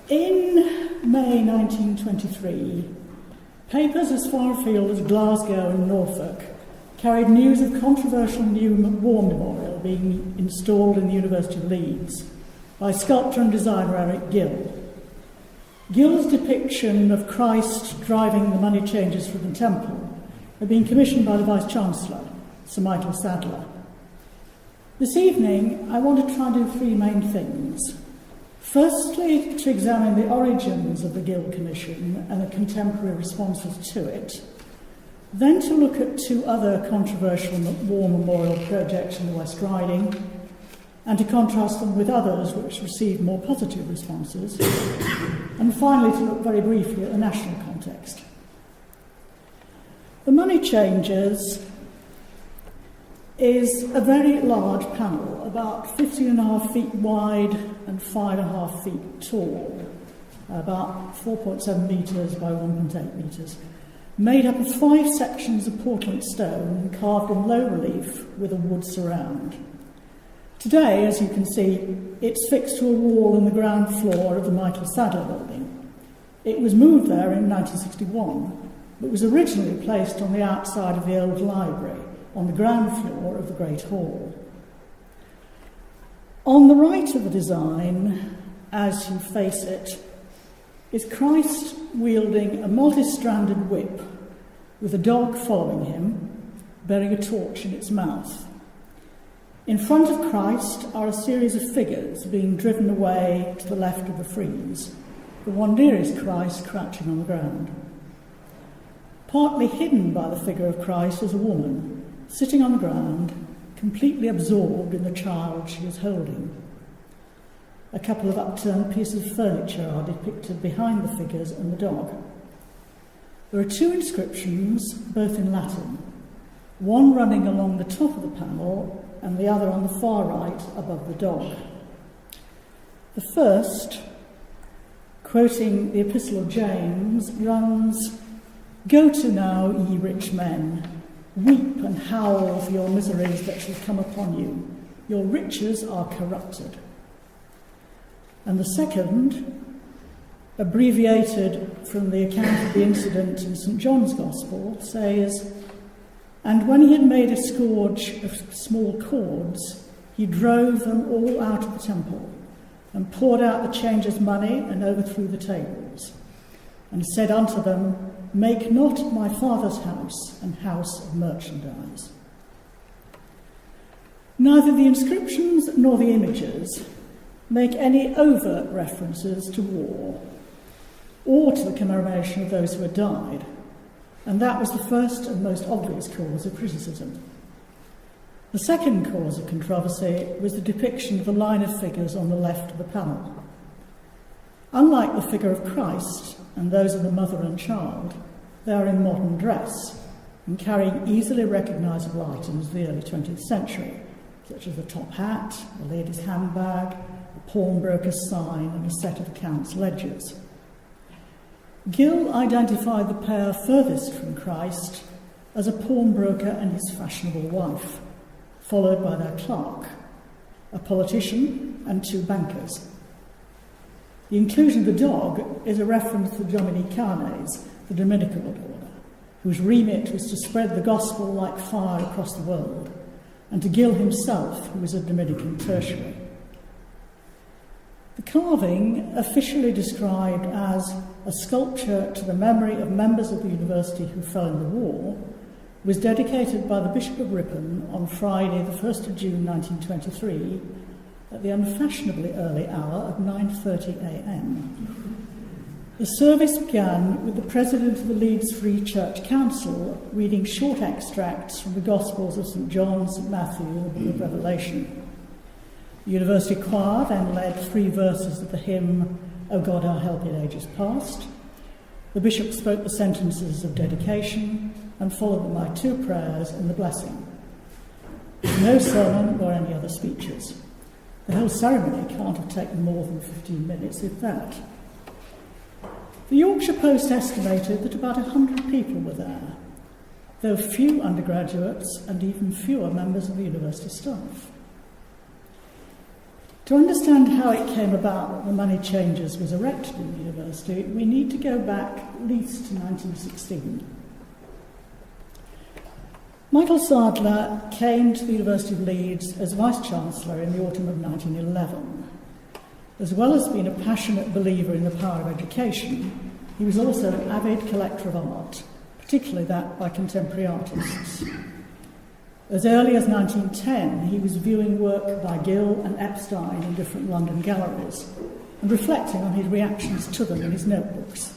In May 1923, papers as far afield as Glasgow and Norfolk carried news of controversial new war memorial being installed in the University of Leeds by sculptor and designer Eric Gill. Gill's depiction of Christ driving the money changers from the temple had been commissioned by the Vice-Chancellor, Sir Michael Sadler. This evening, I want to try and do three main things. Firstly, to examine the origins of the Gill Commission and the contemporary responses to it. Then to look at two other controversial war memorial projects in the West Riding, and to contrast them with others which received more positive responses. And finally, to look very briefly at the national context. The Money Changers is a very large panel, about 15.5 feet wide and 5.5 feet tall, about 4.7 metres by 1.8 metres, made up of 5 sections of Portland stone carved in low relief with a wood surround. Today, as you can see, it's fixed to a wall in the ground floor of the Michael Sadler building. It was moved there in 1961, but was originally placed on the outside of the old library, on the ground floor of the Great Hall. On the right of the design, as you face it, is Christ wielding a multi-stranded whip with a dog following him, bearing a torch in its mouth. In front of Christ are a series of figures being driven away to the left of the frieze, the one nearest Christ crouching on the ground. Partly hidden by the figure of Christ is a woman, sitting on the ground, completely absorbed in the child she is holding. A couple of upturned pieces of furniture are depicted behind the figures and the dog. There are 2 inscriptions, both in Latin, one running along the top of the panel and the other on the far right above the dog. The first, quoting the Epistle of James, runs, "Go to now, ye rich men, weep and howl for your miseries that shall come upon you. Your riches are corrupted." And the second, abbreviated from the account of the incident in St. John's Gospel, says, "And when he had made a scourge of small cords, he drove them all out of the temple, and poured out the changers' money, and overthrew the tables, and said unto them, Make not my Father's house an house of merchandise." Neither the inscriptions nor the images make any overt references to war or to the commemoration of those who had died, and that was the first and most obvious cause of criticism. The second cause of controversy was the depiction of the line of figures on the left of the panel. Unlike the figure of Christ and those of the mother and child, they are in modern dress and carrying easily recognisable items of the early 20th century, such as a top hat, a lady's handbag, a pawnbroker's sign, and a set of accounts ledgers. Gill identified the pair furthest from Christ as a pawnbroker and his fashionable wife, followed by their clerk, a politician, and 2 bankers. The inclusion of the dog is a reference to the Dominicanes, the Dominican order, whose remit was to spread the gospel like fire across the world, and to Gill himself, who was a Dominican tertiary. The carving, officially described as a sculpture to the memory of members of the university who fell in the war, was dedicated by the Bishop of Ripon on Friday, the 1st of June 1923, at the unfashionably early hour of 9:30 a.m. The service began with the President of the Leeds Free Church Council reading short extracts from the Gospels of St. John, St. Matthew, and the Book of Revelation. The university choir then led 3 verses of the hymn, O God, our help in ages past. The bishop spoke the sentences of dedication and followed them by 2 prayers and the blessing. No sermon or any other speeches. The whole ceremony can't have taken more than 15 minutes, if that. The Yorkshire Post estimated that about 100 people were there, though few undergraduates and even fewer members of the university staff. To understand how it came about that the Money Changers was erected in the university, we need to go back at least to 1916. Michael Sadler came to the University of Leeds as Vice-Chancellor in the autumn of 1911. As well as being a passionate believer in the power of education, he was also an avid collector of art, particularly that by contemporary artists. As early as 1910, he was viewing work by Gill and Epstein in different London galleries and reflecting on his reactions to them in his notebooks.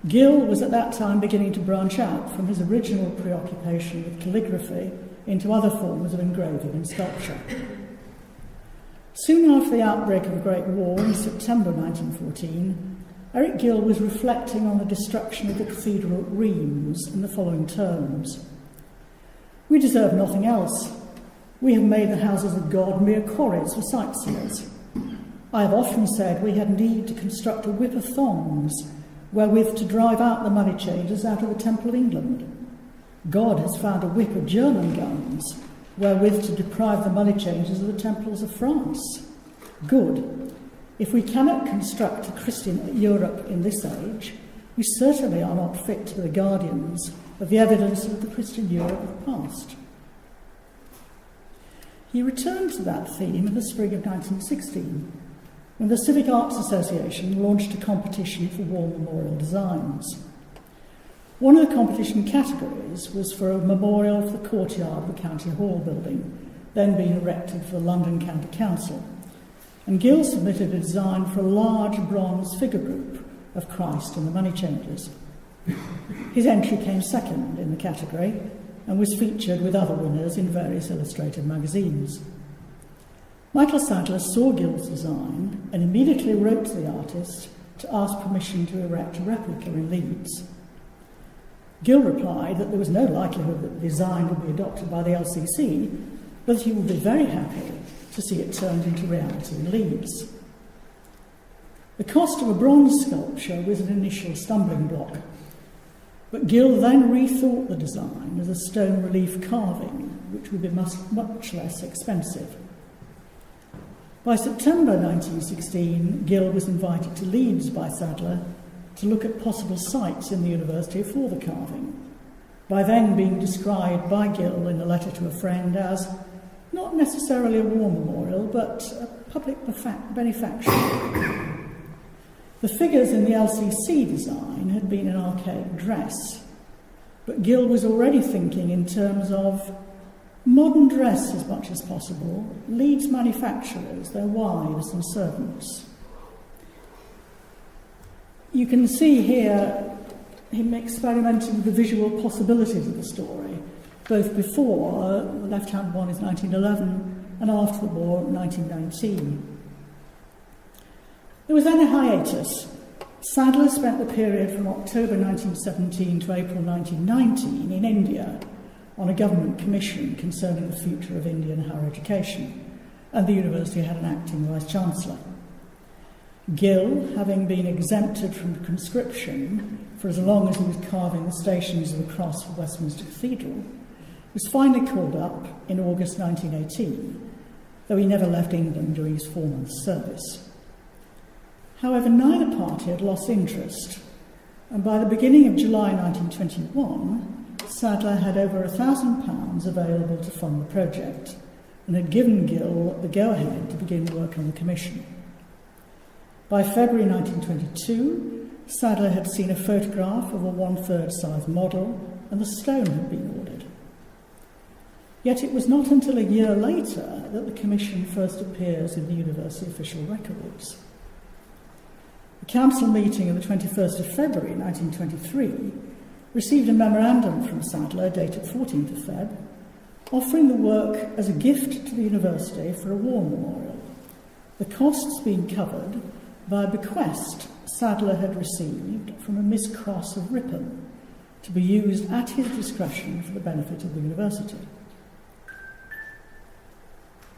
Gill was at that time beginning to branch out from his original preoccupation with calligraphy into other forms of engraving and sculpture. Soon after the outbreak of the Great War in September 1914, Eric Gill was reflecting on the destruction of the cathedral at Reims in the following terms. "We deserve nothing else. We have made the houses of God mere quarries for sightseers. I have often said we had need to construct a whip of thongs wherewith to drive out the money changers out of the Temple of England. God has found a whip of German guns wherewith to deprive the money changers of the temples of France. Good. If we cannot construct a Christian Europe in this age, we certainly are not fit to be the guardians of the evidence of the Christian Europe of the past." He returned to that theme in the spring of 1916, when the Civic Arts Association launched a competition for war memorial designs. One of the competition categories was for a memorial for the courtyard of the County Hall building, then being erected for the London County Council, and Gill submitted a design for a large bronze figure group of Christ and the money changers. His entry came second in the category and was featured with other winners in various illustrated magazines. Michael Sadler saw Gill's design and immediately wrote to the artist to ask permission to erect a replica in Leeds. Gill replied that there was no likelihood that the design would be adopted by the LCC, but he would be very happy to see it turned into reality in Leeds. The cost of a bronze sculpture was an initial stumbling block, but Gill then rethought the design as a stone relief carving, which would be much less expensive. By September 1916, Gill was invited to Leeds by Sadler to look at possible sites in the university for the carving, by then being described by Gill in a letter to a friend as not necessarily a war memorial, but a public benefaction. The figures in the LCC design had been an archaic dress, but Gill was already thinking in terms of modern dress as much as possible, Leeds manufacturers, their wives and servants. You can see here him experimenting with the visual possibilities of the story, both before, the left-hand one is 1911, and after the war, 1919. There was then a hiatus. Sadler spent the period from October 1917 to April 1919 in India on a government commission concerning the future of Indian higher education, and the university had an acting vice-chancellor. Gill, having been exempted from conscription for as long as he was carving the stations of the cross for Westminster Cathedral, was finally called up in August 1918, though he never left England during his 4-month service. However, neither party had lost interest, and by the beginning of July 1921, Sadler had over £1,000 available to fund the project and had given Gill the go-ahead to begin work on the commission. By February 1922, Sadler had seen a photograph of a 1/3 size model and the stone had been ordered. Yet it was not until a year later that the commission first appears in the university official records. The council meeting of the 21st of February 1923 received a memorandum from Sadler dated 14th of Feb, offering the work as a gift to the university for a war memorial, the costs being covered by a bequest Sadler had received from a Miss Cross of Ripon to be used at his discretion for the benefit of the university.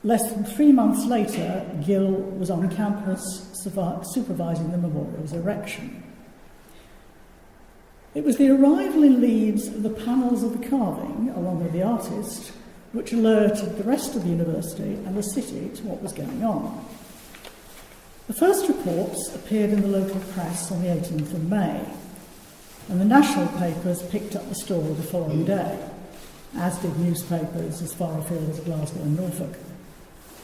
Less than 3 months later, Gill was on campus supervising the memorial's erection. It was the arrival in Leeds of the panels of the carving, along with the artist, which alerted the rest of the university and the city to what was going on. The first reports appeared in the local press on the 18th of May, and the national papers picked up the story the following day, as did newspapers as far afield as Glasgow and Norfolk.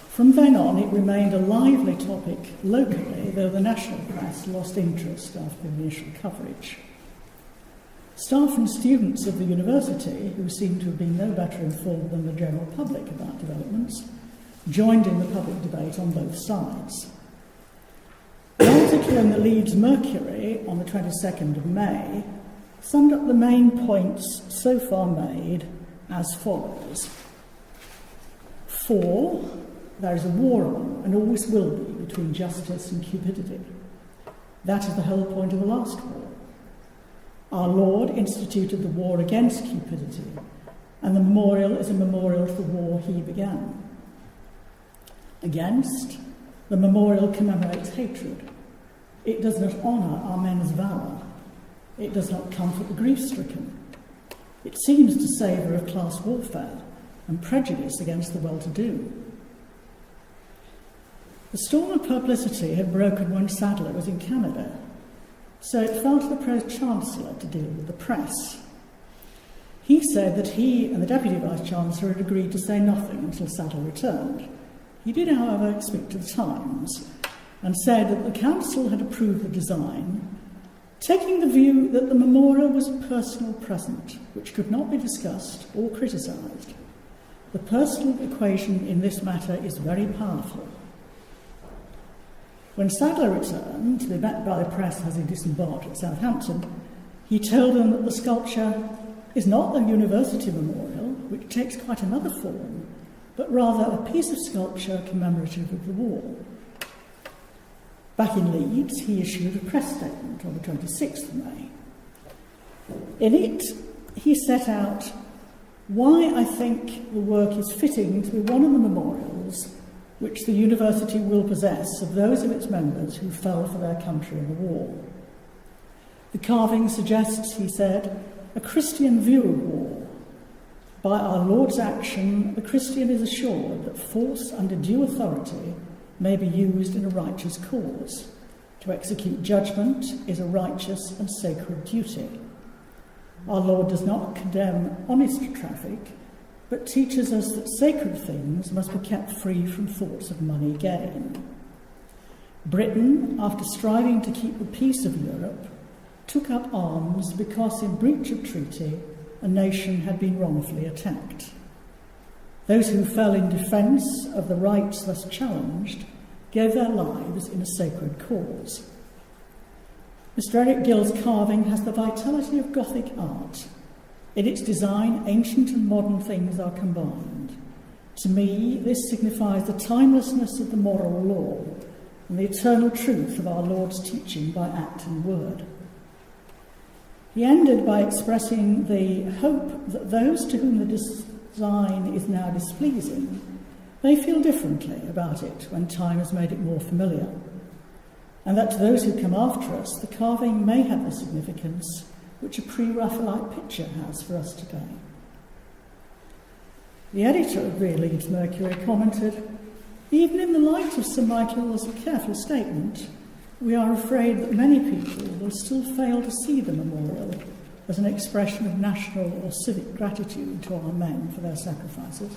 From then on, it remained a lively topic locally, though the national press lost interest after the initial coverage. Staff and students of the university, who seemed to have been no better informed than the general public about developments, joined in the public debate on both sides. The article in the Leeds Mercury on the 22nd of May summed up the main points so far made as follows. 4. There is a war on, and always will be, between justice and cupidity. That is the whole point of the last war. Our Lord instituted the war against cupidity, and the memorial is a memorial to the war he began. Against, the memorial commemorates hatred. It does not honour our men's valour. It does not comfort the grief-stricken. It seems to savour of class warfare and prejudice against the well-to-do. The storm of publicity had broken when Sadler was in Canada, so it fell to the Pro-Chancellor to deal with the press. He said that he and the Deputy Vice-Chancellor had agreed to say nothing until Sadler returned. He did, however, speak to the Times and said that the Council had approved the design, taking the view that the memorial was a personal present which could not be discussed or criticised. The personal equation in this matter is very powerful. When Sadler returned to be met by the press as he disembarked at Southampton, he told them that the sculpture is not the university memorial, which takes quite another form, but rather a piece of sculpture commemorative of the war. Back in Leeds, he issued a press statement on the 26th of May. In it, he set out why I think the work is fitting to be one of the memorials which the university will possess of those of its members who fell for their country in the war. The carving suggests, he said, a Christian view of war. By our Lord's action, the Christian is assured that force under due authority may be used in a righteous cause. To execute judgment is a righteous and sacred duty. Our Lord does not condemn honest traffic, but teaches us that sacred things must be kept free from thoughts of money gain. Britain, after striving to keep the peace of Europe, took up arms because, in breach of treaty, a nation had been wrongfully attacked. Those who fell in defence of the rights thus challenged gave their lives in a sacred cause. Mr. Eric Gill's carving has the vitality of Gothic art. In its design, ancient and modern things are combined. To me, this signifies the timelessness of the moral law and the eternal truth of our Lord's teaching by act and word. He ended by expressing the hope that those to whom the design is now displeasing may feel differently about it when time has made it more familiar, and that to those who come after us, the carving may have the significance which a pre-Raphaelite picture has for us today. The editor of the Leeds Mercury commented, even in the light of Sir Michael's careful statement, we are afraid that many people will still fail to see the memorial as an expression of national or civic gratitude to our men for their sacrifices.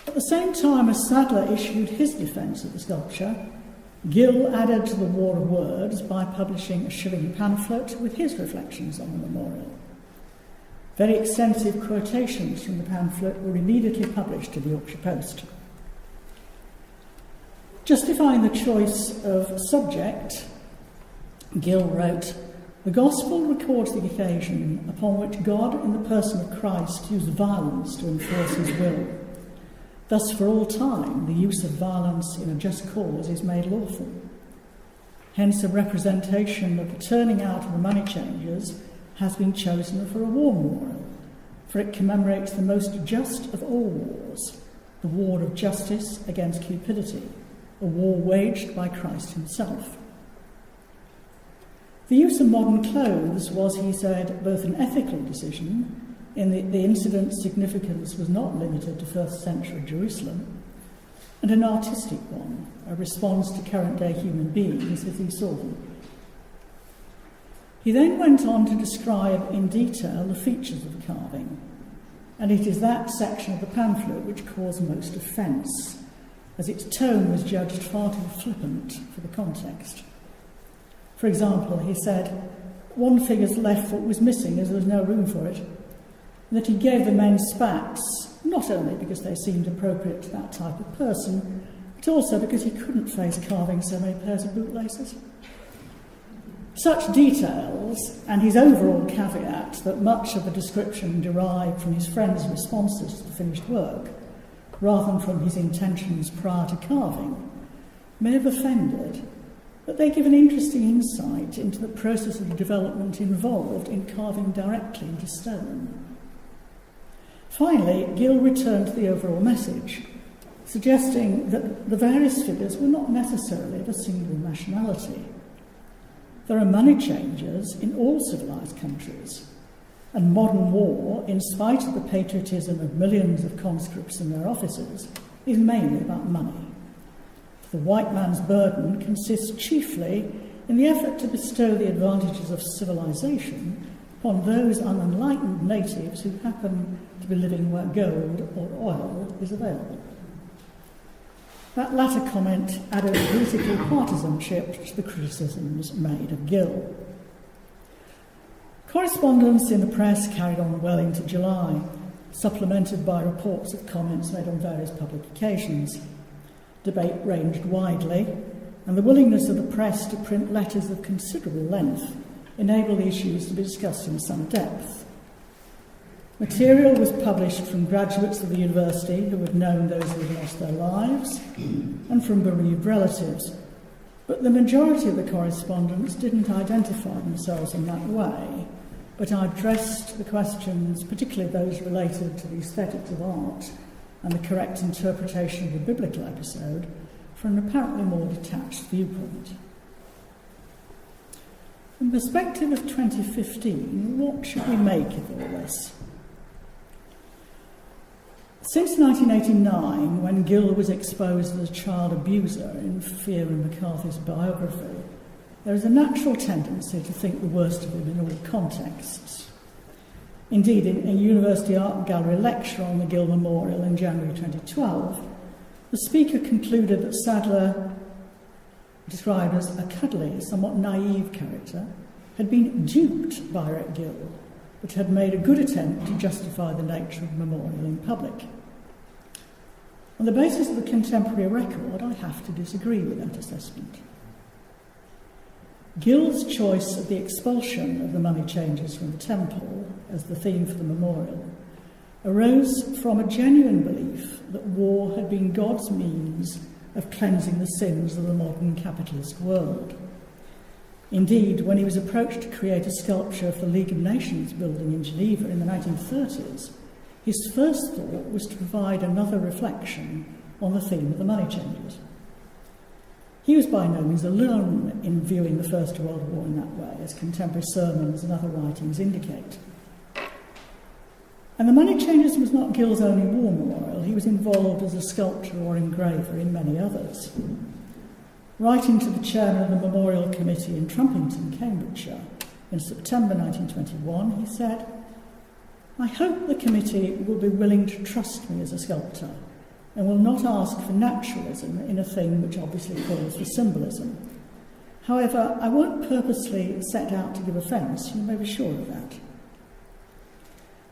At the same time as Sadler issued his defence of the sculpture, Gill added to the war of words by publishing a shilling pamphlet with his reflections on the memorial. Very extensive quotations from the pamphlet were immediately published in the Yorkshire Post. Justifying the choice of subject, Gill wrote, "The Gospel records the occasion upon which God, in the person of Christ, used violence to enforce his will. Thus, for all time, the use of violence in a just cause is made lawful. Hence, a representation of the turning out of the money changers has been chosen for a war memorial, for it commemorates the most just of all wars, the war of justice against cupidity, a war waged by Christ himself." The use of modern clothes was, he said, both an ethical decision in the incident's significance was not limited to first century Jerusalem, and an artistic one, a response to current-day human beings as he saw them. He then went on to describe in detail the features of the carving, and it is that section of the pamphlet which caused most offence, as its tone was judged far too flippant for the context. For example, he said, one figure's left foot was missing as there was no room for it, and that he gave the men spats, not only because they seemed appropriate to that type of person, but also because he couldn't face carving so many pairs of bootlaces. Such details, and his overall caveat that much of the description derived from his friend's responses to the finished work, rather than from his intentions prior to carving, may have offended, but they give an interesting insight into the process of development involved in carving directly into stone. Finally, Gill returned to the overall message, suggesting that the various figures were not necessarily of a single nationality. There are money changers in all civilised countries, and modern war, in spite of the patriotism of millions of conscripts in their offices, is mainly about money. The white man's burden consists chiefly in the effort to bestow the advantages of civilisation upon those unenlightened natives who happen to be living where gold or oil is available. That latter comment added political partisanship to the criticisms made of Gill. Correspondence in the press carried on well into July, supplemented by reports of comments made on various public occasions. Debate ranged widely, and the willingness of the press to print letters of considerable length enabled the issues to be discussed in some depth. Material was published from graduates of the university who had known those who had lost their lives, and from bereaved relatives, but the majority of the correspondents didn't identify themselves in that way, but addressed the questions, particularly those related to the aesthetics of art and the correct interpretation of the biblical episode, from an apparently more detached viewpoint. From the perspective of 2015, what should we make of all this? Since 1989, when Gill was exposed as a child abuser in Fear and McCarthy's biography, there is a natural tendency to think the worst of him in all contexts. Indeed, in a University Art Gallery lecture on the Gill Memorial in January 2012, the speaker concluded that Sadler, described as a cuddly, somewhat naive character, had been duped by Eric Gill, but had made a good attempt to justify the nature of the memorial in public. On the basis of the contemporary record, I have to disagree with that assessment. Gill's choice of the expulsion of the money changers from the temple as the theme for the memorial arose from a genuine belief that war had been God's means of cleansing the sins of the modern capitalist world. Indeed, when he was approached to create a sculpture for the League of Nations building in Geneva in the 1930s, his first thought was to provide another reflection on the theme of the money changers. He was by no means alone in viewing the First World War in that way, as contemporary sermons and other writings indicate. And the money changers was not Gill's only war memorial. He was involved as a sculptor or engraver in many others. Writing to the chairman of the Memorial Committee in Trumpington, Cambridgeshire, in September 1921, he said, "I hope the committee will be willing to trust me as a sculptor and will not ask for naturalism in a thing which obviously calls for symbolism. However, I won't purposely set out to give offence, you may be sure of that."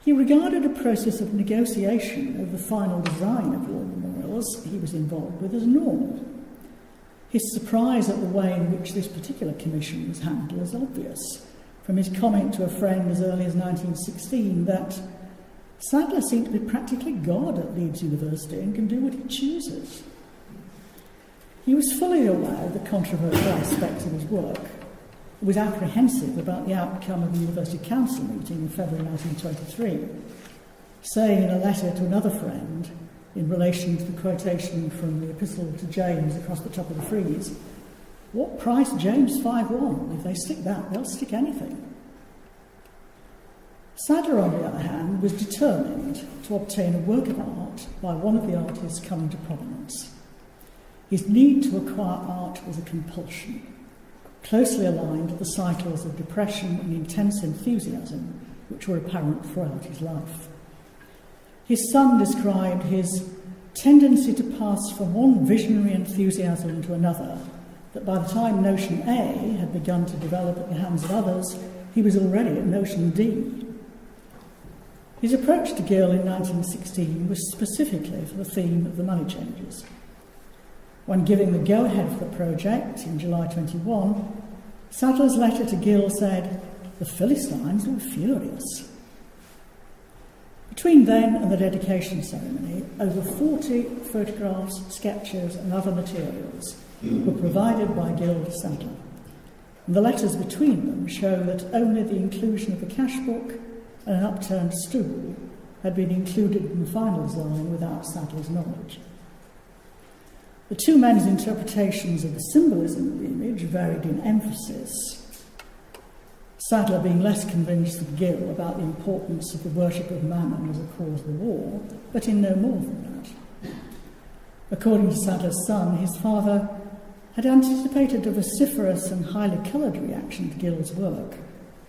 He regarded a process of negotiation of the final design of war memorials he was involved with as normal. His surprise at the way in which this particular commission was handled is obvious, from his comment to a friend as early as 1916 that Sadler seemed to be practically God at Leeds University and can do what he chooses. He was fully aware of the controversial aspects of his work, was apprehensive about the outcome of the University Council meeting in February 1923, saying in a letter to another friend, in relation to the quotation from the Epistle to James across the top of the frieze, "What price James 5:1? If they stick that, they'll stick anything." Sadler, on the other hand, was determined to obtain a work of art by one of the artists coming to prominence. His need to acquire art was a compulsion, closely aligned to the cycles of depression and intense enthusiasm which were apparent throughout his life. His son described his tendency to pass from one visionary enthusiasm to another, that by the time notion A had begun to develop at the hands of others, he was already at notion D. His approach to Gill in 1916 was specifically for the theme of the money changers. When giving the go-ahead for the project in July 21, Sadler's letter to Gill said, "The Philistines were furious." Between then and the dedication ceremony, over 40 photographs, sketches and other materials were provided by Gill to Sadler. And the letters between them show that only the inclusion of the cash book and an upturned stool had been included in the final design without Sadler's knowledge. The two men's interpretations of the symbolism of the image varied in emphasis, Sadler being less convinced than Gill about the importance of the worship of Mammon as a cause of the war, but in no more than that. According to Sadler's son, his father had anticipated a vociferous and highly coloured reaction to Gill's work,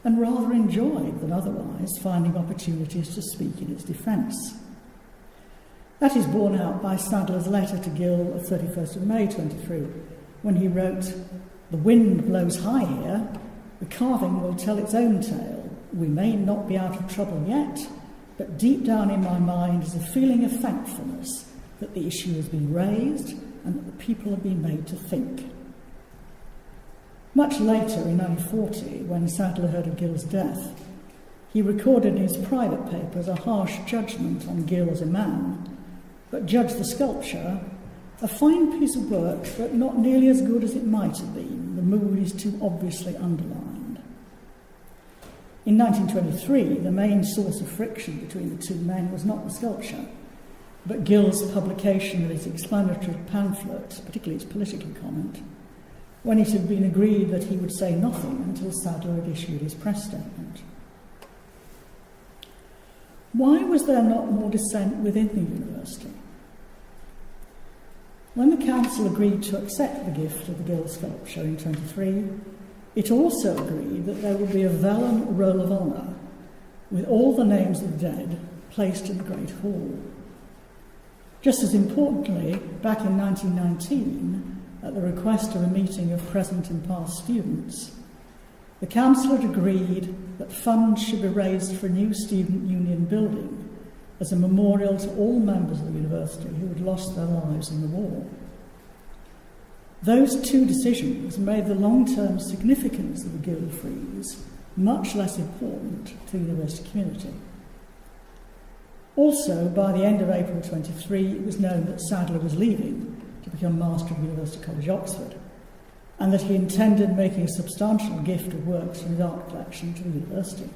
and rather enjoyed than otherwise finding opportunities to speak in its defence. That is borne out by Sadler's letter to Gill of 31st of May 23, when he wrote, "The wind blows high here, the carving will tell its own tale. We may not be out of trouble yet, but deep down in my mind is a feeling of thankfulness that the issue has been raised and that the people have been made to think." Much later, in 1940, when Sadler heard of Gill's death, he recorded in his private papers a harsh judgment on Gill as a man, but judged the sculpture a fine piece of work, but not nearly as good as it might have been. The mood is too obviously underlined. In 1923, the main source of friction between the two men was not the sculpture, but Gill's publication of his explanatory pamphlet, particularly its political comment, when it had been agreed that he would say nothing until Sadler had issued his press statement. Why was there not more dissent within the university? When the council agreed to accept the gift of the Gill sculpture in 1923, it also agreed that there would be a vellum roll of honour with all the names of the dead placed in the Great Hall. Just as importantly, back in 1919, at the request of a meeting of present and past students, the council had agreed that funds should be raised for a new student union building as a memorial to all members of the university who had lost their lives in the war. Those two decisions made the long-term significance of the Gill frieze much less important to the university community. Also, by the end of April 23, it was known that Sadler was leaving to become Master of University College, Oxford, and that he intended making a substantial gift of works from his art collection to the university.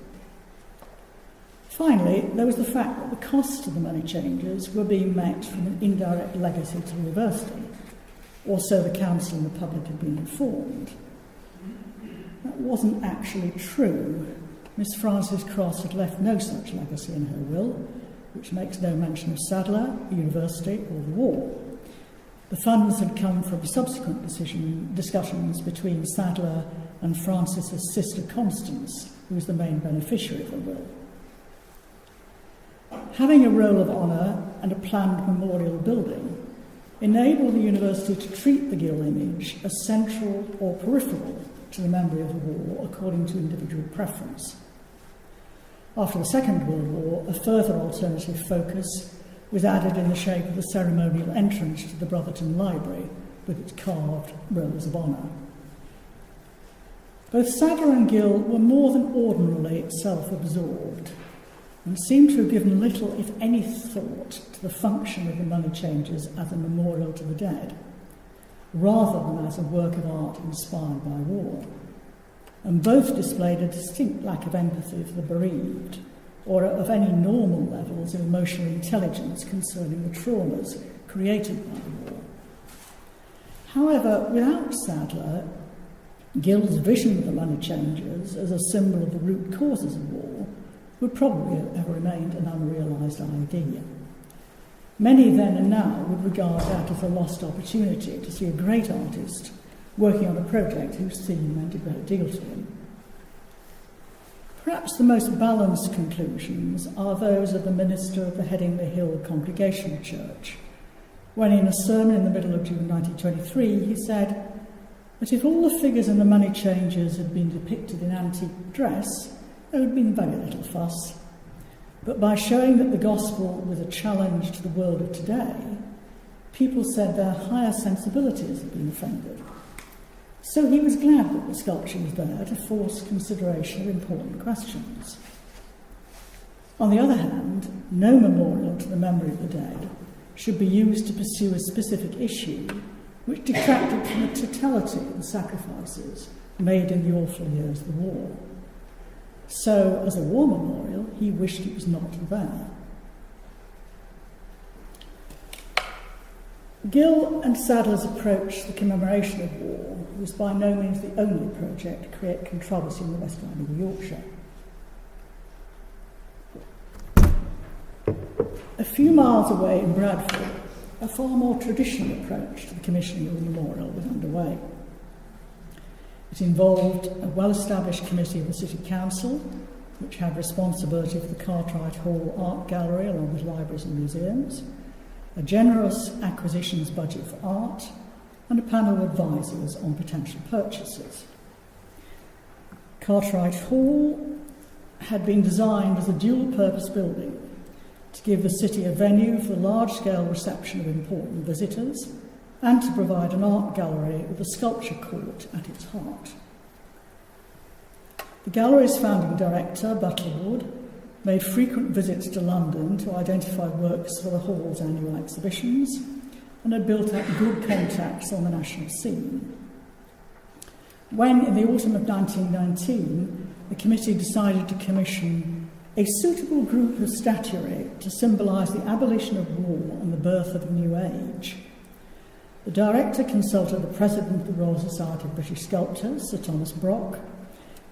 Finally, there was the fact that the costs of the money changers were being met from an indirect legacy to the university, or so the council and the public had been informed. That wasn't actually true. Miss Frances Cross had left no such legacy in her will, which makes no mention of Sadler, the university, or the war. The funds had come from subsequent discussions between Sadler and Frances's sister Constance, who was the main beneficiary of the will. Having a roll of honour and a planned memorial building enabled the university to treat the Gill image as central or peripheral to the memory of the war according to individual preference. After the Second World War, a further alternative focus was added in the shape of the ceremonial entrance to the Brotherton Library with its carved rolls of honour. Both Sadler and Gill were more than ordinarily self-absorbed and seem to have given little, if any, thought to the function of the money changers as a memorial to the dead, rather than as a work of art inspired by war. And both displayed a distinct lack of empathy for the bereaved, or of any normal levels of emotional intelligence concerning the traumas created by the war. However, without Sadler, Gill's vision of the money changers as a symbol of the root causes of war would probably have remained an unrealised idea. Many then and now would regard that as a lost opportunity to see a great artist working on a project whose theme meant a great deal to him. Perhaps the most balanced conclusions are those of the minister of the Headingley Hill Congregational Church, when in a sermon in the middle of June 1923 he said that if all the figures and the money changers had been depicted in antique dress, there would have been very little fuss. But by showing that the gospel was a challenge to the world of today, people said their higher sensibilities had been offended. So he was glad that the sculpture was there to force consideration of important questions. On the other hand, no memorial to the memory of the dead should be used to pursue a specific issue which detracted from the totality of the sacrifices made in the awful years of the war. So, as a war memorial, he wished it was not there. Gill and Sadler's approach to the commemoration of war was by no means the only project to create controversy in the West Riding of Yorkshire. A few miles away in Bradford, a far more traditional approach to the commissioning of the memorial was underway. It involved a well-established committee of the City Council, which had responsibility for the Cartwright Hall Art Gallery along with libraries and museums, a generous acquisitions budget for art, and a panel of advisors on potential purchases. Cartwright Hall had been designed as a dual-purpose building to give the city a venue for the large-scale reception of important visitors and to provide an art gallery with a sculpture court at its heart. The gallery's founding director, Butlerwood, made frequent visits to London to identify works for the hall's annual exhibitions and had built up good contacts on the national scene. When, in the autumn of 1919, the committee decided to commission a suitable group of statuary to symbolise the abolition of war and the birth of a new age, the director consulted the president of the Royal Society of British Sculptors, Sir Thomas Brock,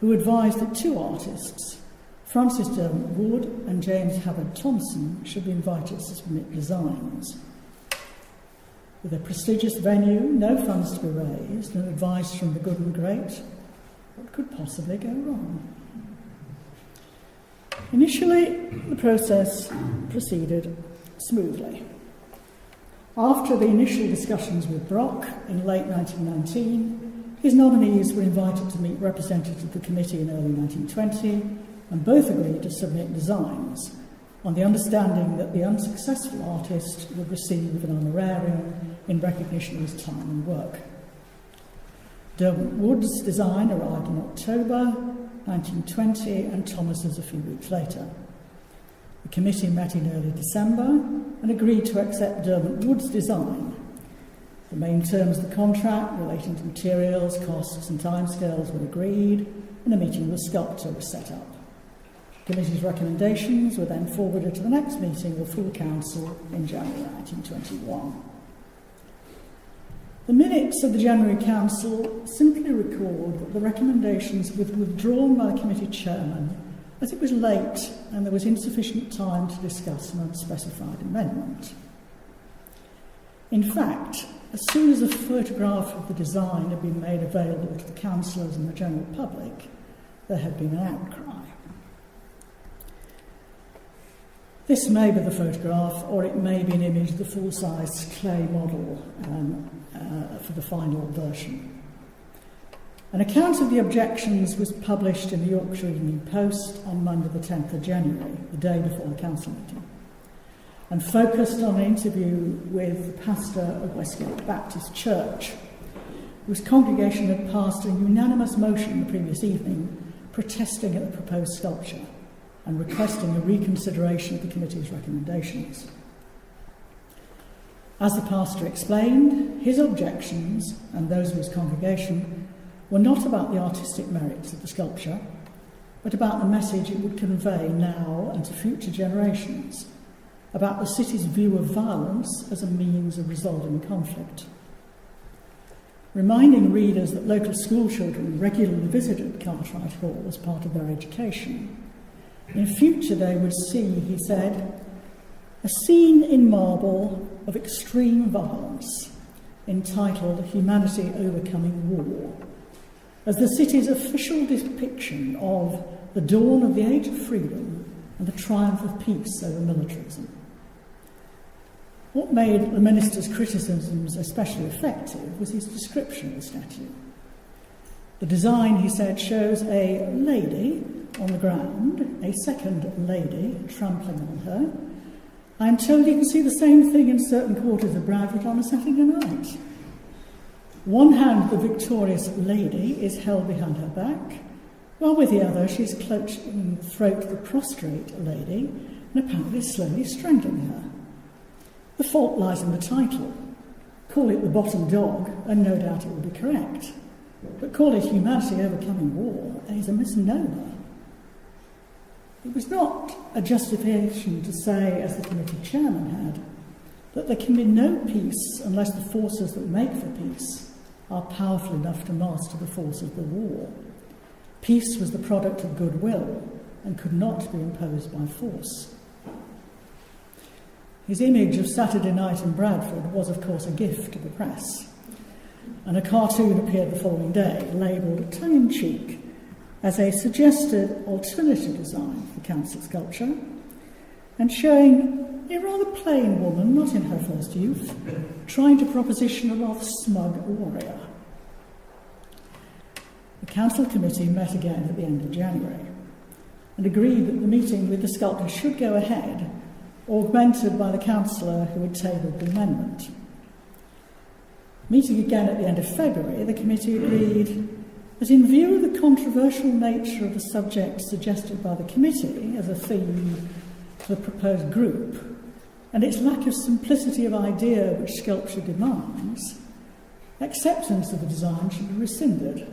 who advised that two artists, Francis Derwent Wood and James Havard Thompson, should be invited to submit designs. With a prestigious venue, no funds to be raised, and advice from the good and great, what could possibly go wrong? Initially, the process proceeded smoothly. After the initial discussions with Brock in late 1919, his nominees were invited to meet representatives of the committee in early 1920, and both agreed to submit designs on the understanding that the unsuccessful artist would receive an honorarium in recognition of his time and work. Derwent Wood's design arrived in October 1920 and Thomas's a few weeks later. The committee met in early December and agreed to accept Derwent Wood's design. The main terms of the contract relating to materials, costs and timescales were agreed, and a meeting with the sculptor was set up. The committee's recommendations were then forwarded to the next meeting of the full council in January 1921. The minutes of the January Council simply record that the recommendations were withdrawn by the committee chairman as it was late and there was insufficient time to discuss an unspecified amendment. In fact, as soon as a photograph of the design had been made available to the councillors and the general public, there had been an outcry. This may be the photograph, or it may be an image of the full-size clay model for the final version. An account of the objections was published in the Yorkshire Evening Post on Monday the 10th of January, the day before the council meeting, and focused on an interview with the pastor of Westgate Baptist Church, whose congregation had passed a unanimous motion the previous evening protesting at the proposed sculpture and requesting a reconsideration of the committee's recommendations. As the pastor explained, his objections, and those of his congregation, were not about the artistic merits of the sculpture, but about the message it would convey now and to future generations, about the city's view of violence as a means of resolving conflict. Reminding readers that local school children regularly visited Cartwright Hall as part of their education, In future they would see, he said, a scene in marble of extreme violence entitled Humanity Overcoming War, as the city's official depiction of the dawn of the Age of Freedom and the triumph of peace over militarism. What made the minister's criticisms especially effective was his description of the statue. The design, he said, shows a lady on the ground, a second lady trampling on her. I'm told you can see the same thing in certain quarters of Bradford on a Saturday night. One hand, the victorious lady is held behind her back, while with the other she's clutching the throat of the prostrate lady and apparently slowly strangling her. The fault lies in the title. Call it The Bottom Dog, and no doubt it will be correct. But call it Humanity Overcoming War, and is a misnomer. It was not a justification to say, as the committee chairman had, that there can be no peace unless the forces that make for peace are powerful enough to master the force of the war. Peace was the product of goodwill and could not be imposed by force. His image of Saturday night in Bradford was, of course, a gift to the press, and a cartoon appeared the following day, labelled tongue-in-cheek as a suggested alternative design for the council sculpture, and showing a rather plain woman, not in her first youth, trying to proposition a rather smug warrior. The council committee met again at the end of January and agreed that the meeting with the sculptor should go ahead, augmented by the councillor who had tabled the amendment. Meeting again at the end of February, the committee agreed that in view of the controversial nature of the subject suggested by the committee as a theme for the proposed group, and its lack of simplicity of idea which sculpture demands, acceptance of the design should be rescinded,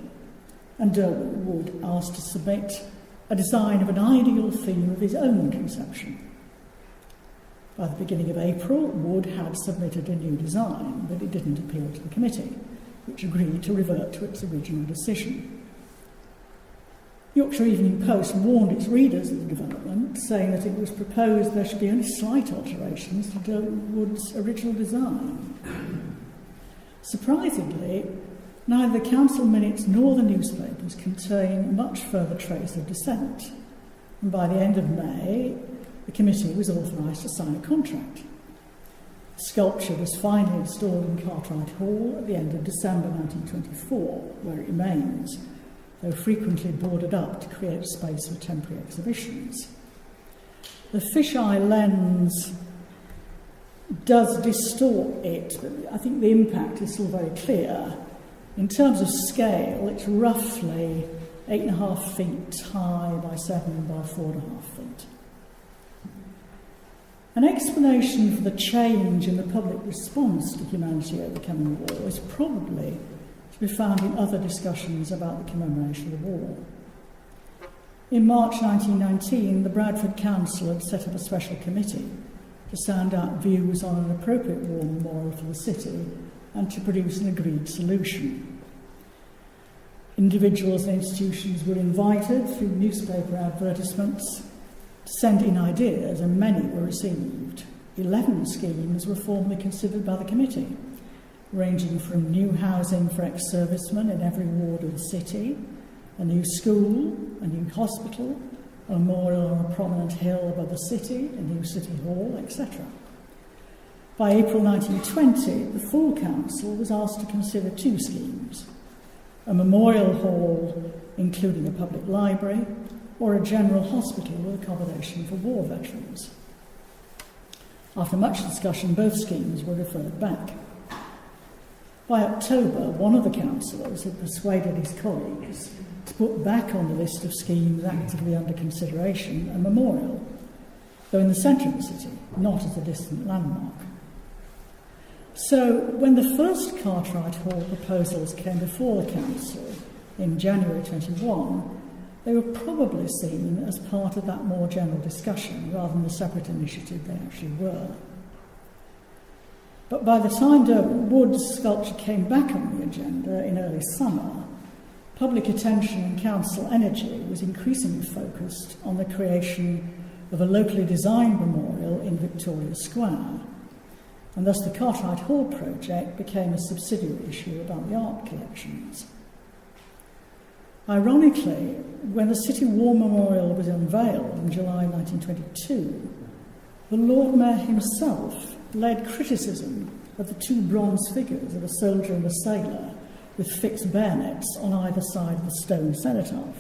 and Durward Wood asked to submit a design of an ideal theme of his own conception. By the beginning of April, Wood had submitted a new design, but it didn't appeal to the committee, which agreed to revert to its original decision. Yorkshire Evening Post warned its readers of the development, saying that it was proposed there should be only slight alterations to Wood's original design. Surprisingly, neither the council minutes nor the newspapers contain much further trace of dissent, and by the end of May, the committee was authorised to sign a contract. The sculpture was finally installed in Cartwright Hall at the end of December 1924, where it remains, though frequently boarded up to create space for temporary exhibitions. The fisheye lens does distort it, but I think the impact is still very clear. In terms of scale, it's roughly 8.5 feet high by 7 by 4.5 feet. An explanation for the change in the public response to Humanity Overcoming War is probably to be found in other discussions about the commemoration of the war. In March 1919, the Bradford Council had set up a special committee to sound out views on an appropriate war memorial for the city and to produce an agreed solution. Individuals and institutions were invited through newspaper advertisements to send in ideas, and many were received. 11 schemes were formally considered by the committee, ranging from new housing for ex-servicemen in every ward of the city, a new school, a new hospital, a memorial on a prominent hill above the city, a new city hall, etc. By April 1920, the full council was asked to consider 2 schemes: a memorial hall including a public library, or a general hospital with accommodation for war veterans. After much discussion, both schemes were referred back. By October, one of the councillors had persuaded his colleagues to put back on the list of schemes actively under consideration a memorial, though in the centre of the city, not as a distant landmark. So, when the first Cartwright Hall proposals came before the council in January 21, they were probably seen as part of that more general discussion rather than the separate initiative they actually were. But by the time Wood's sculpture came back on the agenda in early summer, public attention and council energy was increasingly focused on the creation of a locally designed memorial in Victoria Square, and thus the Cartwright Hall project became a subsidiary issue about the art collections. Ironically, when the City War Memorial was unveiled in July 1922, the Lord Mayor himself led criticism of the two bronze figures of a soldier and a sailor with fixed bayonets on either side of the stone cenotaph,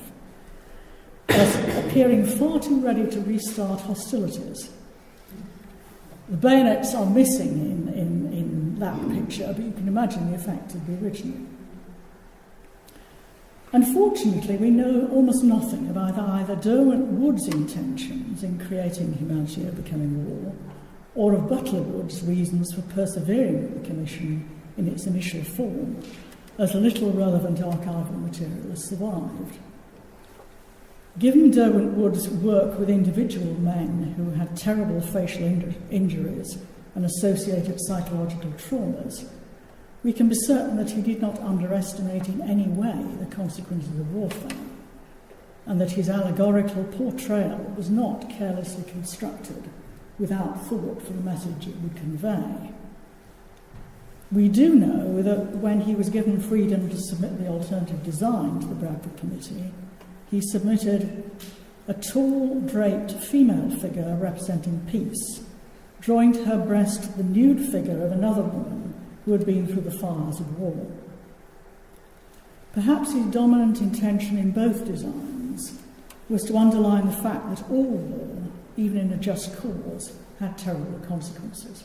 as appearing far too ready to restart hostilities. The bayonets are missing in that picture, but you can imagine the effect of the original. Unfortunately, we know almost nothing about either Derwent Wood's intentions in creating Humanity Overcoming War, or of Butler Wood's reasons for persevering with the commission in its initial form, as little relevant archival material has survived. Given Derwent Wood's work with individual men who had terrible facial injuries and associated psychological traumas, we can be certain that he did not underestimate in any way the consequences of warfare, and that his allegorical portrayal was not carelessly constructed without thought for the message it would convey. We do know that when he was given freedom to submit the alternative design to the Bradford Committee, he submitted a tall, draped female figure representing peace, drawing to her breast the nude figure of another woman who had been through the fires of war. Perhaps his dominant intention in both designs was to underline the fact that all war, even in a just cause, had terrible consequences.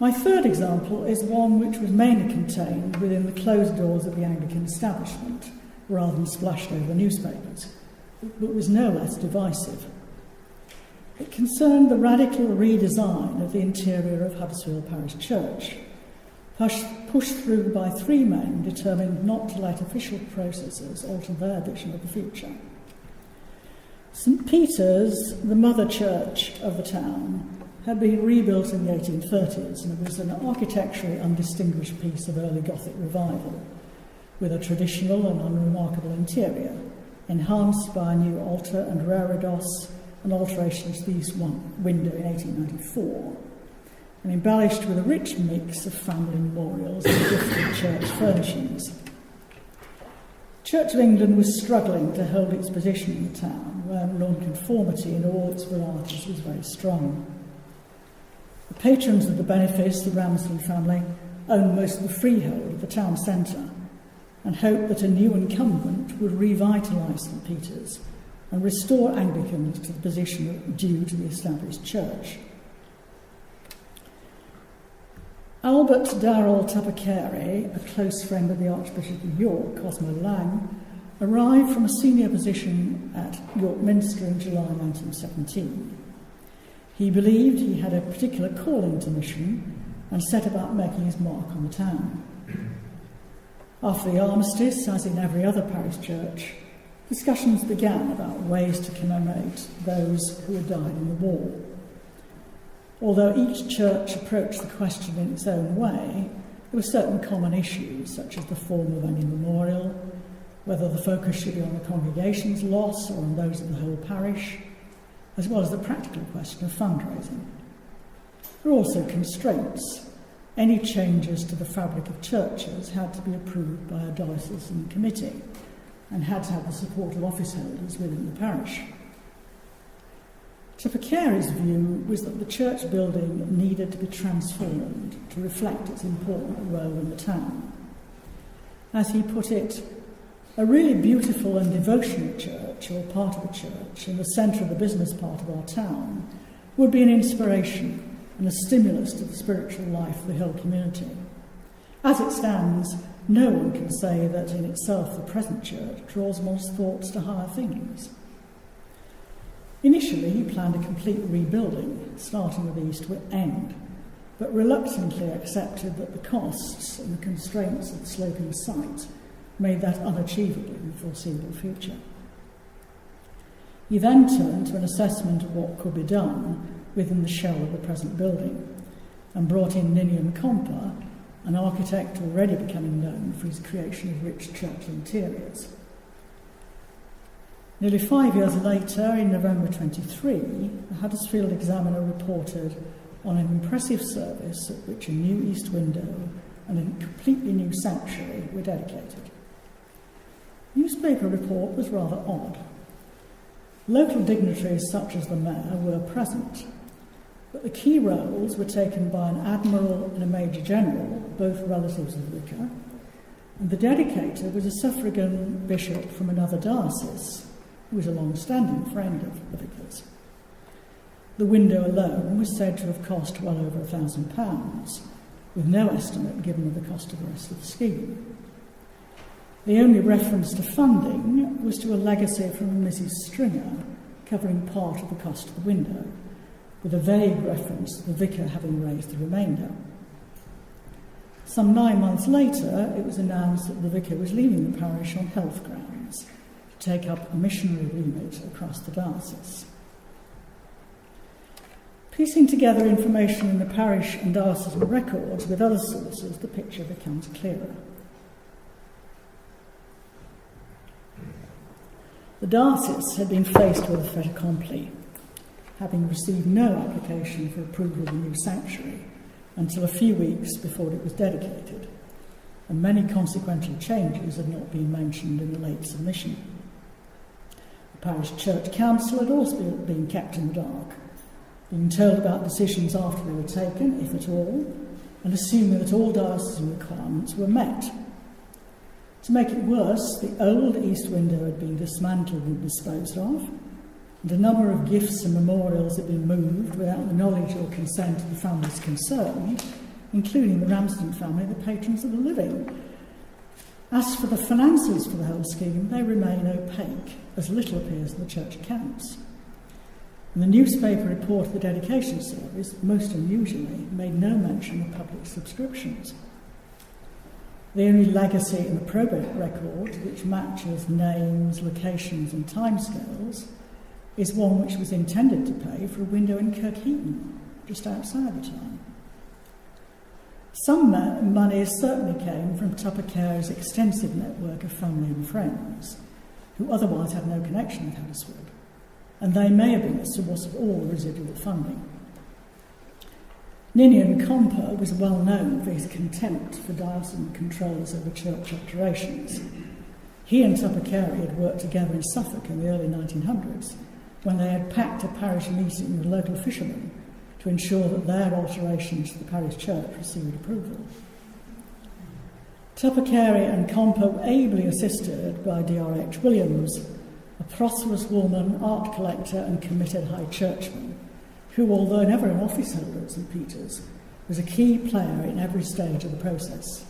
My third example is one which was mainly contained within the closed doors of the Anglican establishment, rather than splashed over newspapers, but was no less divisive. It concerned the radical redesign of the interior of Huddersfield Parish Church, pushed through by three men determined not to let official processes alter their vision of the future. St Peter's, the mother church of the town, had been rebuilt in the 1830s, and it was an architecturally undistinguished piece of early Gothic revival, with a traditional and unremarkable interior, enhanced by a new altar and reredos, and alterations to the east window in 1894, and embellished with a rich mix of family memorials and gifted church furnishings. Church of England was struggling to hold its position in the town, where nonconformity in all its varieties was very strong. The patrons of the benefice, the Ramsden family, owned most of the freehold of the town centre, and hoped that a new incumbent would revitalise St Peter's and restore Anglicans to the position due to the established church. Albert Darrell Tapacary, a close friend of the Archbishop of York, Cosmo Lang, arrived from a senior position at York Minster in July 1917. He believed he had a particular calling to mission and set about making his mark on the town. After the armistice, as in every other parish church, discussions began about ways to commemorate those who had died in the war. Although each church approached the question in its own way, there were certain common issues, such as the form of any memorial, whether the focus should be on the congregation's loss or on those of the whole parish, as well as the practical question of fundraising. There were also constraints. Any changes to the fabric of churches had to be approved by a diocesan committee and had to have the support of office holders within the parish. Tapacary's view was that the church building needed to be transformed to reflect its important role in the town. As he put it, a really beautiful and devotional church, or part of the church, in the centre of the business part of our town, would be an inspiration and a stimulus to the spiritual life of the whole community. As it stands, no one can say that in itself the present church draws one's thoughts to higher things. Initially, he planned a complete rebuilding, starting at the east end, but reluctantly accepted that the costs and the constraints of the sloping site made that unachievable in the foreseeable future. He then turned to an assessment of what could be done within the shell of the present building, and brought in Ninian Compa, an architect already becoming known for his creation of rich church interiors. Nearly 5 years later, in November 23, the Huddersfield Examiner reported on an impressive service at which a new east window and a completely new sanctuary were dedicated. The newspaper report was rather odd. Local dignitaries such as the mayor were present, but the key roles were taken by an admiral and a major general, both relatives of the vicar, and the dedicator was a suffragan bishop from another diocese, who was a long-standing friend of the vicar's. The window alone was said to have cost well over £1,000, with no estimate given of the cost of the rest of the scheme. The only reference to funding was to a legacy from Mrs. Stringer, covering part of the cost of the window, with a vague reference to the vicar having raised the remainder. Some 9 months later, it was announced that the vicar was leaving the parish on health grounds to take up a missionary remit across the diocese. Piecing together information in the parish and diocesan records with other sources, the picture becomes clearer. The diocese had been faced with a fait accompli, having received no application for approval of the new sanctuary until a few weeks before it was dedicated, and many consequential changes had not been mentioned in the late submission. The parish church council had also been kept in the dark, being told about decisions after they were taken, if at all, and assuming that all diocesan requirements were met. To make it worse, the old east window had been dismantled and disposed of, and a number of gifts and memorials had been moved without the knowledge or consent of the families concerned, including the Ramsden family, the patrons of the living. As for the finances for the whole scheme, they remain opaque, as little appears in the church accounts. And the newspaper report of the dedication service, most unusually, made no mention of public subscriptions. The only legacy in the probate record, which matches names, locations and timescales, is one which was intended to pay for a window in Kirkheaton, just outside the town. Some money certainly came from Tupper Care's extensive network of family and friends, who otherwise had no connection with Huddersfield, and they may have been the source of all the residual funding. Ninian Comper was well known for his contempt for diocesan controls over church alterations. He and Tupper Care had worked together in Suffolk in the early 1900s, when they had packed a parish meeting with local fishermen to ensure that their alterations to the parish church received approval. Tupper Carey and Comper were ably assisted by D.R.H. Williams, a prosperous woman, art collector and committed high churchman, who, although never an office holder at St. Peter's, was a key player in every stage of the process.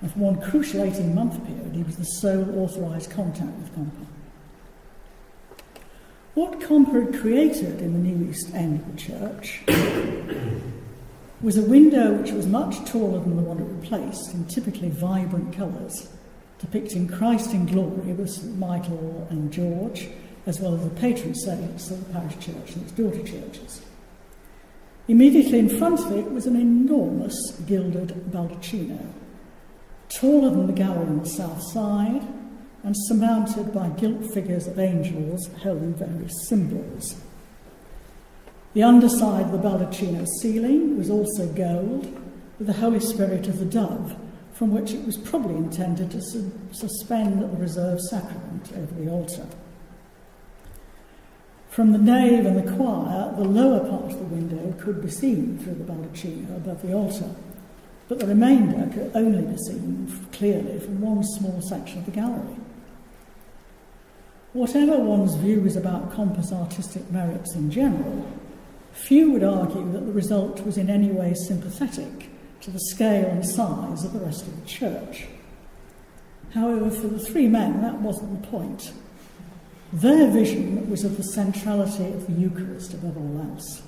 And for one crucial 18-month period, he was the sole authorised contact with Comper. What Comper had created in the new east end of the church was a window which was much taller than the one it replaced, in typically vibrant colours, depicting Christ in glory with St. Michael and George, as well as the patron saints of the parish church and its daughter churches. Immediately in front of it was an enormous gilded baldacchino, taller than the gallery on the south side, and surmounted by gilt figures of angels holding various symbols. The underside of the baldacchino ceiling was also gold, with the Holy Spirit as a dove, from which it was probably intended to suspend the reserved sacrament over the altar. From the nave and the choir, the lower part of the window could be seen through the baldacchino above the altar, but the remainder could only be seen clearly from one small section of the gallery. Whatever one's views about Comper's artistic merits in general, few would argue that the result was in any way sympathetic to the scale and size of the rest of the church. However, for the three men, that wasn't the point. Their vision was of the centrality of the Eucharist above all else.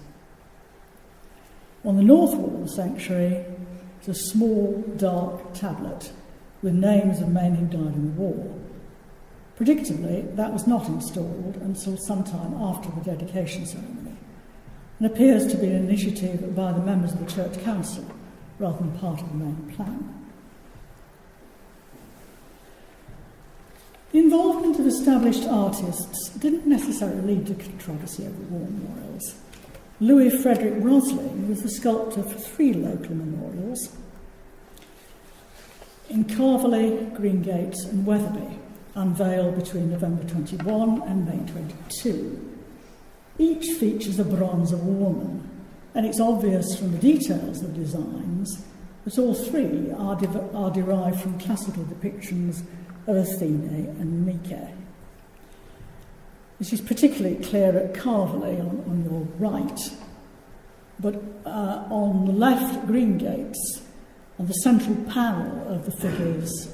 On the north wall of the sanctuary is a small, dark tablet with names of men who died in the war. Predictably, that was not installed until sometime after the dedication ceremony, and appears to be an initiative by the members of the church council, rather than part of the main plan. The involvement of established artists didn't necessarily lead to controversy over war memorials. Louis Frederick Rosling was the sculptor for 3 local memorials in Carverley, Greengates and Wetherby, unveiled between November 21 and May 22. Each features a bronze of a woman, and it's obvious from the details of the designs that all 3 are derived from classical depictions of Athene and Nike. This is particularly clear at Carverley on your right, but on the left at Greengates, on the central panel of the figure's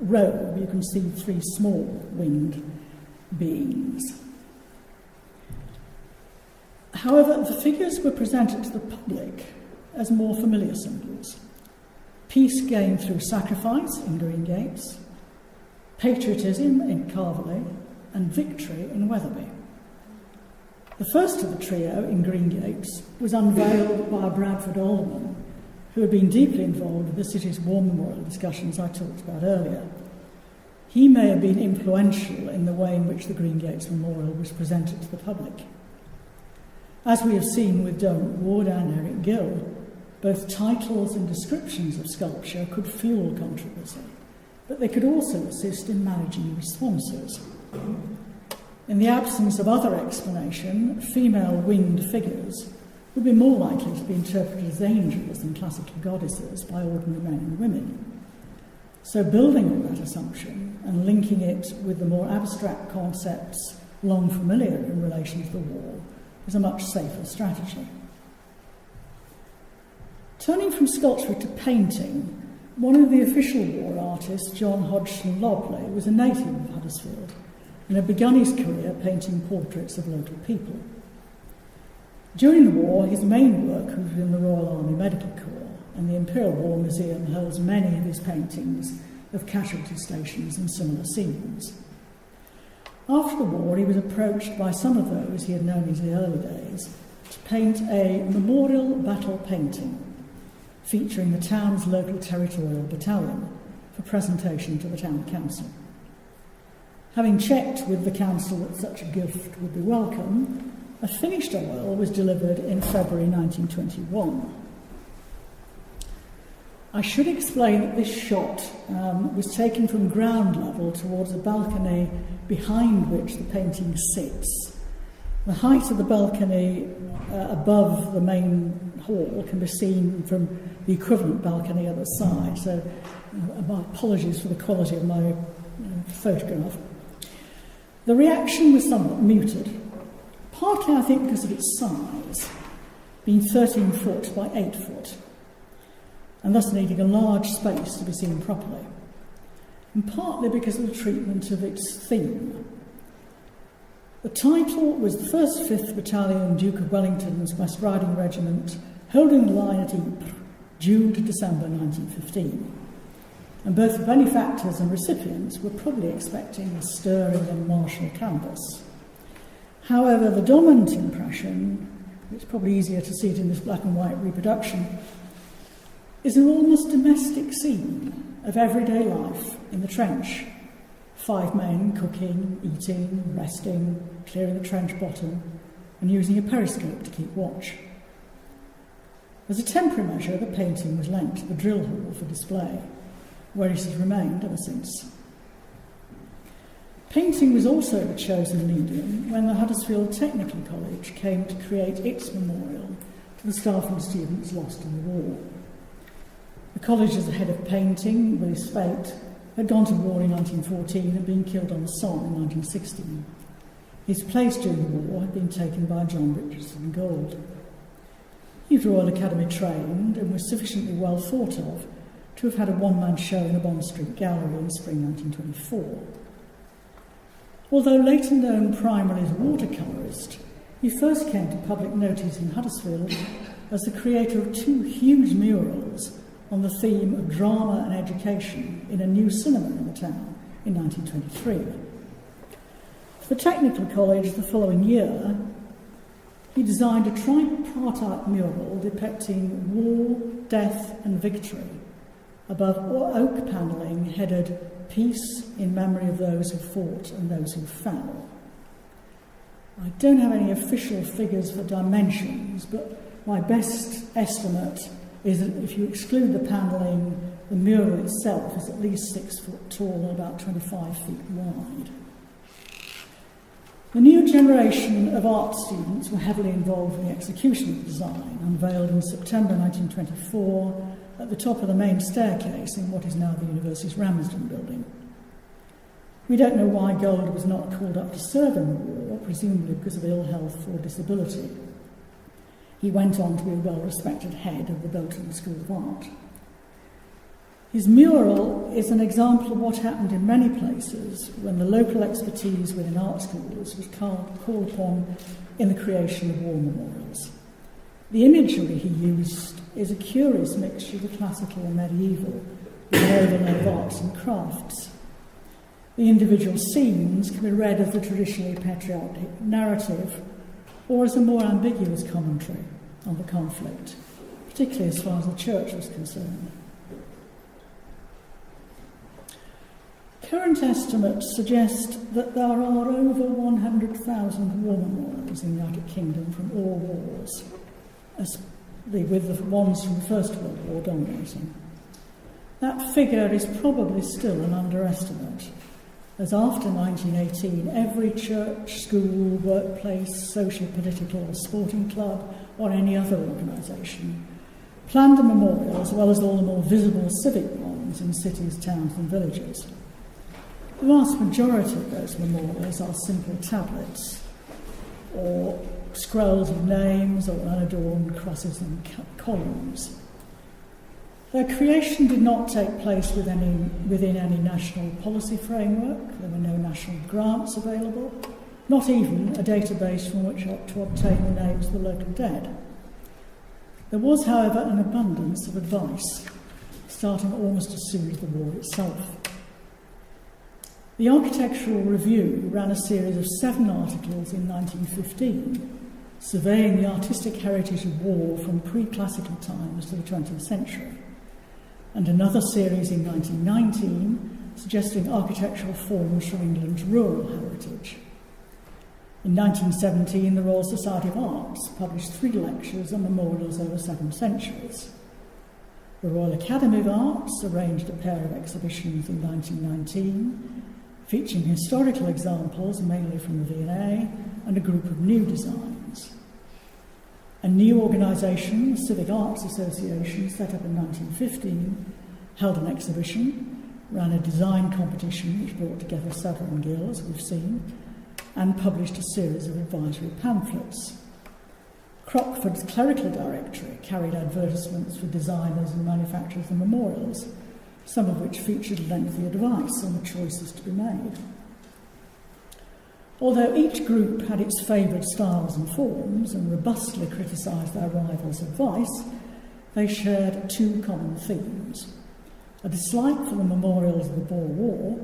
robe, you can see 3 small winged beings. However, the figures were presented to the public as more familiar symbols. Peace gained through sacrifice in Greengates, patriotism in Carverley, and victory in Wetherby. The first of the trio in Greengates was unveiled by a Bradford alderman who had been deeply involved with the city's war memorial discussions I talked about earlier. He may have been influential in the way in which the Greengates Memorial was presented to the public. As we have seen with Dermot Ward and Eric Gill, both titles and descriptions of sculpture could fuel controversy, but they could also assist in managing responses. In the absence of other explanation, female winged figures would be more likely to be interpreted as angels than classical goddesses by ordinary men and women. So building on that assumption and linking it with the more abstract concepts long familiar in relation to the war is a much safer strategy. Turning from sculpture to painting, one of the official war artists, John Hodgson Lobley, was a native of Huddersfield and had begun his career painting portraits of local people. During the war, his main work was in the Royal Army Medical Corps, and the Imperial War Museum holds many of his paintings of casualty stations and similar scenes. After the war, he was approached by some of those he had known in his early days to paint a memorial battle painting featuring the town's local territorial battalion for presentation to the town council. Having checked with the council that such a gift would be welcome, a finished oil was delivered in February 1921. I should explain that this shot was taken from ground level towards a balcony behind which the painting sits. The height of the balcony above the main hall can be seen from the equivalent balcony at the side, so my apologies for the quality of my photograph. The reaction was somewhat muted, partly I think because of its size, being 13 foot by 8 foot, and thus needing a large space to be seen properly, and partly because of the treatment of its theme. The title was the 1st 5th Battalion, Duke of Wellington's West Riding Regiment, holding the line at Ypres, June to December 1915. And both the benefactors and recipients were probably expecting a stirring and martial canvas. However, the dominant impression, it's probably easier to see it in this black and white reproduction, is an almost domestic scene of everyday life in the trench. 5 men cooking, eating, resting, clearing the trench bottom, and using a periscope to keep watch. As a temporary measure, the painting was lent to the drill hall for display, where it has remained ever since. Painting was also the chosen medium when the Huddersfield Technical College came to create its memorial to the staff and students lost in the war. The college, as the head of painting, Willis Fate, had gone to war in 1914 and been killed on the Somme in 1916. His place during the war had been taken by John Richardson Gould. He was Royal Academy trained and was sufficiently well thought of to have had a one-man show in the Bond Street Gallery in spring 1924. Although later known primarily as a watercolourist, he first came to public notice in Huddersfield as the creator of 2 huge murals on the theme of drama and education in a new cinema in the town in 1923. For the Technical College the following year, he designed a tripartite mural depicting war, death and victory above oak panelling headed "Peace in memory of those who fought and those who fell." I don't have any official figures for dimensions, but my best estimate is that if you exclude the panelling, the mural itself is at least 6 foot tall and about 25 feet wide. The new generation of art students were heavily involved in the execution of the design, unveiled in September 1924 at the top of the main staircase in what is now the university's Ramsden building. We don't know why Gold was not called up to serve in the war, presumably because of ill health or disability. He went on to be a well-respected head of the Belton School of Art. His mural is an example of what happened in many places when the local expertise within art schools was called upon in the creation of war memorials. The imagery he used is a curious mixture of the classical and medieval, with an overlay of arts and crafts. The individual scenes can be read as the traditionally patriotic narrative or as a more ambiguous commentary on the conflict, particularly as far as the church was concerned. Current estimates suggest that there are over 100,000 war memorials in the United Kingdom from all wars, with the ones from the First World War dominating. That figure is probably still an underestimate, as after 1918, every church, school, workplace, social, political or sporting club or any other organisation planned a memorial as well as all the more visible civic ones in cities, towns and villages. The vast majority of those memorials are simple tablets or scrolls of names or unadorned crosses and columns. Their creation did not take place within any national policy framework. There were no national grants available, not even a database from which to obtain the names of the local dead. There was, however, an abundance of advice, starting almost as soon as the war itself. The Architectural Review ran a series of 7 articles in 1915, surveying the artistic heritage of war from pre-classical times to the 20th century, and another series in 1919 suggesting architectural forms from England's rural heritage. In 1917, the Royal Society of Arts published 3 lectures on memorials over 7 centuries. The Royal Academy of Arts arranged a pair of exhibitions in 1919, featuring historical examples, mainly from the V&A, and a group of new designs. A new organisation, the Civic Arts Association, set up in 1915, held an exhibition, ran a design competition which brought together Severn and Gill, as we've seen, and published a series of advisory pamphlets. Crockford's Clerical Directory carried advertisements for designers and manufacturers of memorials, some of which featured lengthy advice on the choices to be made. Although each group had its favoured styles and forms and robustly criticised their rivals' advice, they shared 2 common themes: a dislike for the memorials of the Boer War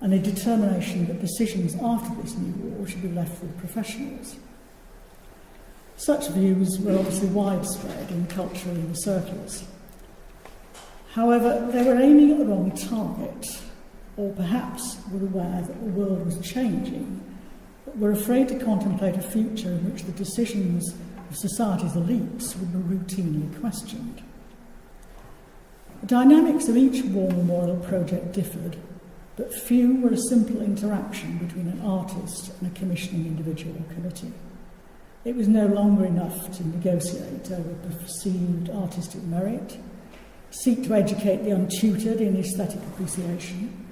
and a determination that decisions after this new war should be left with professionals. Such views were obviously widespread in cultural inner circles. However, they were aiming at the wrong target, or perhaps were aware that the world was changing, but were afraid to contemplate a future in which the decisions of society's elites would be routinely questioned. The dynamics of each war memorial project differed, but few were a simple interaction between an artist and a commissioning individual or committee. It was no longer enough to negotiate over perceived artistic merit, seek to educate the untutored in aesthetic appreciation,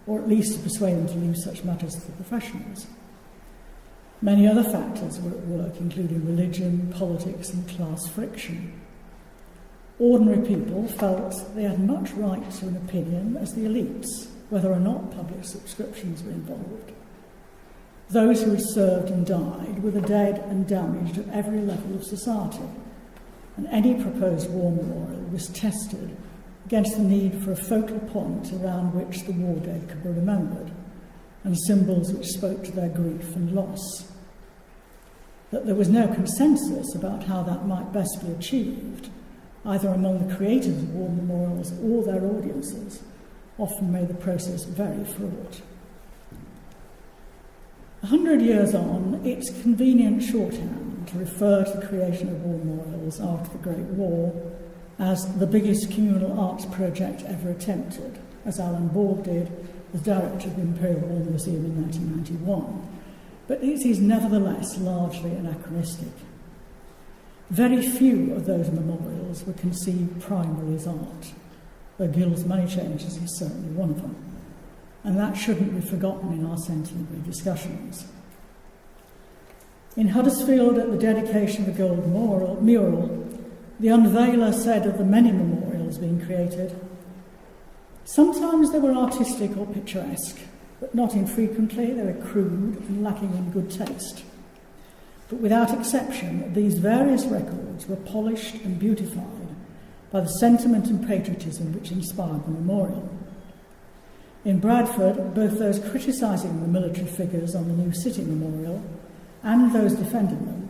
or at least to persuade them to leave such matters to the professionals. Many other factors were at work, including religion, politics, and class friction. Ordinary people felt they had much right to an opinion as the elites, whether or not public subscriptions were involved. Those who had served and died were the dead and damaged at every level of society, and any proposed war memorial was tested against the need for a focal point around which the war dead could be remembered, and symbols which spoke to their grief and loss. that there was no consensus about how that might best be achieved, either among the creators of war memorials or their audiences, often made the process very fraught. 100 years on, it's convenient shorthand to refer to the creation of war memorials after the Great War as the biggest communal arts project ever attempted, as Alan Borg did as director of the Imperial War Museum in 1991. But it is nevertheless largely anachronistic. Very few of those memorials were conceived primarily as art, though Gill's Money Changers is certainly one of them. And that shouldn't be forgotten in our centenary discussions. In Huddersfield, at the dedication of the Gold mural, the unveiler said of the many memorials being created, "Sometimes they were artistic or picturesque, but not infrequently they were crude and lacking in good taste. But without exception, these various records were polished and beautified by the sentiment and patriotism which inspired the memorial." In Bradford, both those criticising the military figures on the new city memorial and those defending them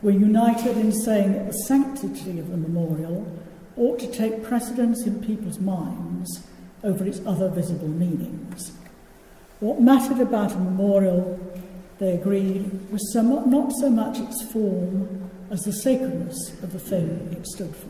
were united in saying that the sanctity of the memorial ought to take precedence in people's minds over its other visible meanings. What mattered about a memorial, they agreed, was not so much its form as the sacredness of the thing it stood for.